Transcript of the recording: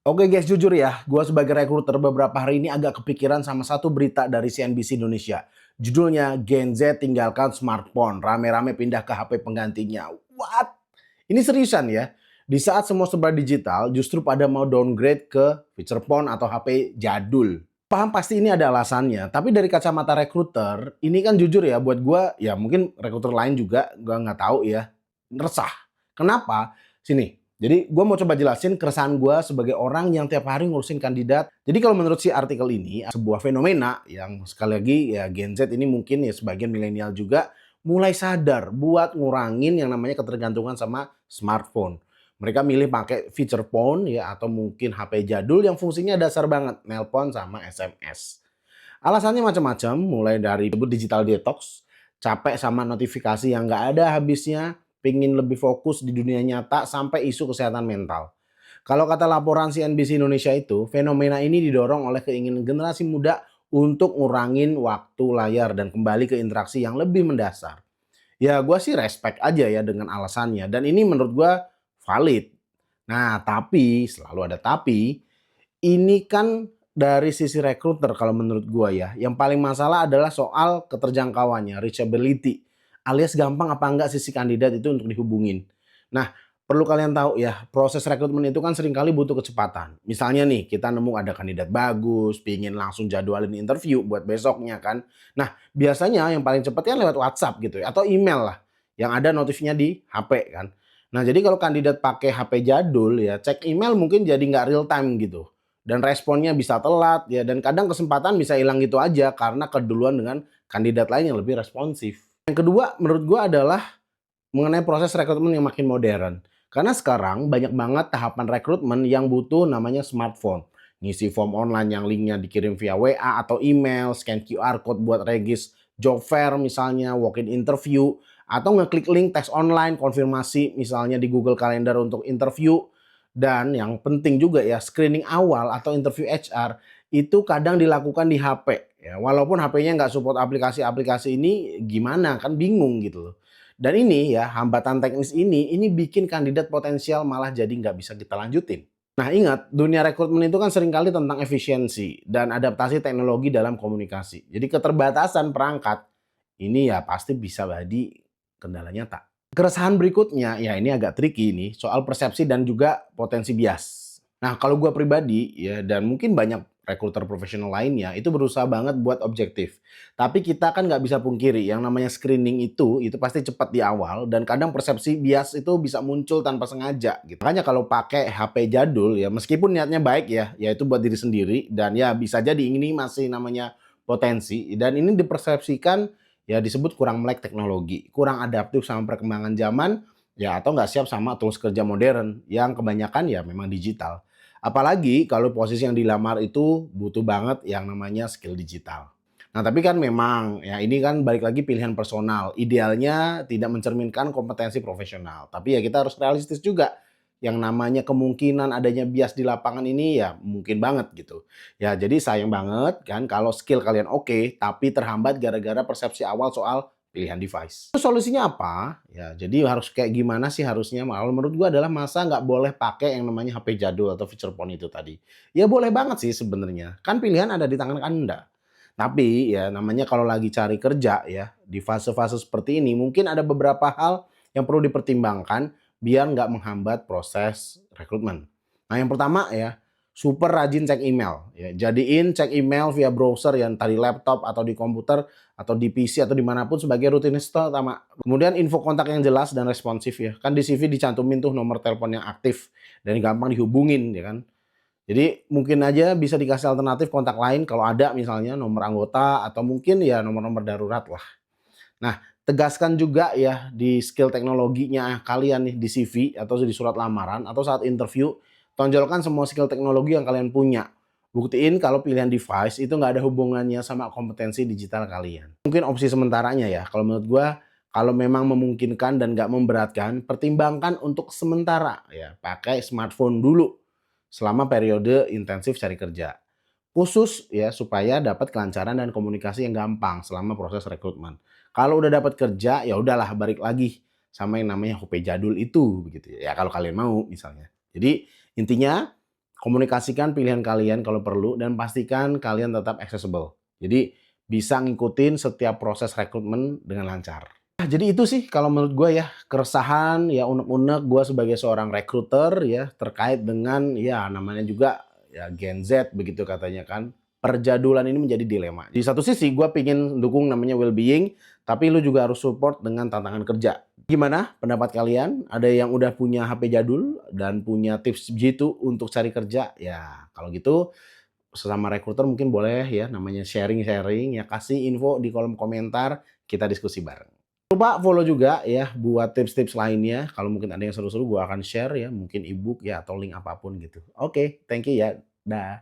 Oke guys, jujur ya, gue sebagai rekruter beberapa hari ini agak kepikiran sama satu berita dari CNBC Indonesia. Judulnya Gen Z tinggalkan smartphone, rame-rame pindah ke HP penggantinya. What? Ini seriusan ya? Di saat semua serba digital, justru pada mau downgrade ke feature phone atau HP jadul. Paham pasti ini ada alasannya, tapi dari kacamata rekruter, ini kan jujur ya buat gue, ya mungkin rekruter lain juga, gue nggak tahu ya, resah. Kenapa? Sini, jadi gue mau coba jelasin keresahan gue sebagai orang yang tiap hari ngurusin kandidat. Jadi kalau menurut si artikel ini, sebuah fenomena yang sekali lagi ya Gen Z ini mungkin ya sebagian milenial juga mulai sadar buat ngurangin yang namanya ketergantungan sama smartphone. Mereka milih pakai feature phone ya atau mungkin HP jadul yang fungsinya dasar banget, nelpon sama SMS. Alasannya macam-macam, mulai dari digital detox, capek sama notifikasi yang nggak ada habisnya, pengen lebih fokus di dunia nyata, sampai isu kesehatan mental. Kalau kata laporan CNBC Indonesia itu, fenomena ini didorong oleh keinginan generasi muda untuk ngurangin waktu layar dan kembali ke interaksi yang lebih mendasar. Ya gue sih respect aja ya dengan alasannya dan ini menurut gue valid. Nah tapi, selalu ada tapi, ini kan dari sisi recruiter kalau menurut gua ya, yang paling masalah adalah soal keterjangkauannya, reachability, alias gampang apa enggak sisi kandidat itu untuk dihubungin. Nah, perlu kalian tahu ya, proses rekrutmen itu kan seringkali butuh kecepatan. Misalnya nih, kita nemu ada kandidat bagus, pingin langsung jadwalin interview buat besoknya kan. Nah, biasanya yang paling cepat kan lewat WhatsApp gitu ya, atau email lah, yang ada notifnya di HP kan. Nah, jadi kalau kandidat pakai HP jadul ya, cek email mungkin jadi nggak real time gitu dan responnya bisa telat ya dan kadang kesempatan bisa hilang gitu aja karena keduluan dengan kandidat lain yang lebih responsif. Yang kedua menurut gua adalah mengenai proses rekrutmen yang makin modern. Karena sekarang banyak banget tahapan rekrutmen yang butuh namanya smartphone. Ngisi form online yang linknya dikirim via WA atau email, scan QR code buat regis job fair misalnya, walk-in interview, atau ngeklik link tes online konfirmasi misalnya di Google Calendar untuk interview. Dan yang penting juga ya, screening awal atau interview HR itu kadang dilakukan di HP. Ya, walaupun HP-nya nggak support aplikasi-aplikasi ini gimana kan bingung gitu loh. Dan ini ya, hambatan teknis ini bikin kandidat potensial malah jadi nggak bisa kita lanjutin. Nah ingat, dunia rekrutmen itu kan seringkali tentang efisiensi dan adaptasi teknologi dalam komunikasi. Jadi keterbatasan perangkat ini ya pasti bisa jadi kendala nyata. Keresahan berikutnya, ya ini agak tricky nih, soal persepsi dan juga potensi bias. Nah kalau gue pribadi ya dan mungkin banyak rekruter profesional lainnya itu berusaha banget buat objektif. Tapi kita kan nggak bisa pungkiri yang namanya screening itu pasti cepat di awal dan kadang persepsi bias itu bisa muncul tanpa sengaja gitu. Makanya kalau pakai HP jadul ya meskipun niatnya baik ya, yaitu buat diri sendiri dan ya bisa jadi ini masih namanya potensi dan ini dipersepsikan ya disebut kurang melek teknologi, kurang adaptif sama perkembangan zaman, ya atau nggak siap sama tools kerja modern yang kebanyakan ya memang digital. Apalagi kalau posisi yang dilamar itu butuh banget yang namanya skill digital. Nah, tapi kan memang ya ini kan balik lagi pilihan personal. Idealnya tidak mencerminkan kompetensi profesional. Tapi ya kita harus realistis juga. Yang namanya kemungkinan adanya bias di lapangan ini ya mungkin banget gitu. Ya jadi sayang banget kan kalau skill kalian oke, tapi terhambat gara-gara persepsi awal soal pilihan device. Terus solusinya apa? Ya jadi harus kayak gimana sih harusnya? Kalau menurut gua adalah masa nggak boleh pakai yang namanya HP jadul atau feature phone itu tadi. Ya boleh banget sih sebenarnya. Kan pilihan ada di tangan Anda. Tapi ya namanya kalau lagi cari kerja ya, di fase-fase seperti ini mungkin ada beberapa hal yang perlu dipertimbangkan biar nggak menghambat proses rekrutmen. Nah yang pertama ya, super rajin cek email. Ya. Jadiin cek email via browser yang tadi laptop atau di komputer atau di PC atau dimanapun sebagai rutinitas utama. Kemudian info kontak yang jelas dan responsif ya. Kan di CV dicantumin tuh nomor telepon yang aktif dan gampang dihubungin ya kan. Jadi mungkin aja bisa dikasih alternatif kontak lain kalau ada misalnya nomor anggota atau mungkin ya nomor-nomor darurat lah. Nah, tegaskan juga ya di skill teknologinya kalian nih di CV atau di surat lamaran atau saat interview, tonjolkan semua skill teknologi yang kalian punya. Buktiin kalau pilihan device itu nggak ada hubungannya sama kompetensi digital kalian. Mungkin opsi sementaranya ya, kalau menurut gua kalau memang memungkinkan dan nggak memberatkan, pertimbangkan untuk sementara ya pakai smartphone dulu selama periode intensif cari kerja. Khusus ya supaya dapat kelancaran dan komunikasi yang gampang selama proses rekrutmen. Kalau udah dapat kerja ya udahlah balik lagi sama yang namanya HP jadul itu begitu ya kalau kalian mau misalnya. Jadi intinya Komunikasikan pilihan kalian kalau perlu dan pastikan kalian tetap accessible. Jadi bisa ngikutin setiap proses rekrutmen dengan lancar. Nah, jadi itu sih kalau menurut gue ya, keresahan ya unek-unek gue sebagai seorang recruiter ya terkait dengan ya namanya juga ya Gen Z begitu katanya kan. Perjadulan ini menjadi dilema. Di satu sisi gue pingin dukung namanya well-being, tapi lu juga harus support dengan tantangan kerja. Gimana pendapat kalian? Ada yang udah punya HP jadul dan punya tips gitu untuk cari kerja? Ya kalau gitu sesama recruiter mungkin boleh ya namanya sharing-sharing ya, kasih info di kolom komentar, kita diskusi bareng. Coba follow juga ya buat tips-tips lainnya. Kalau mungkin ada yang seru-seru gue akan share ya, mungkin ebook ya atau link apapun gitu. Oke, thank you ya. Dah.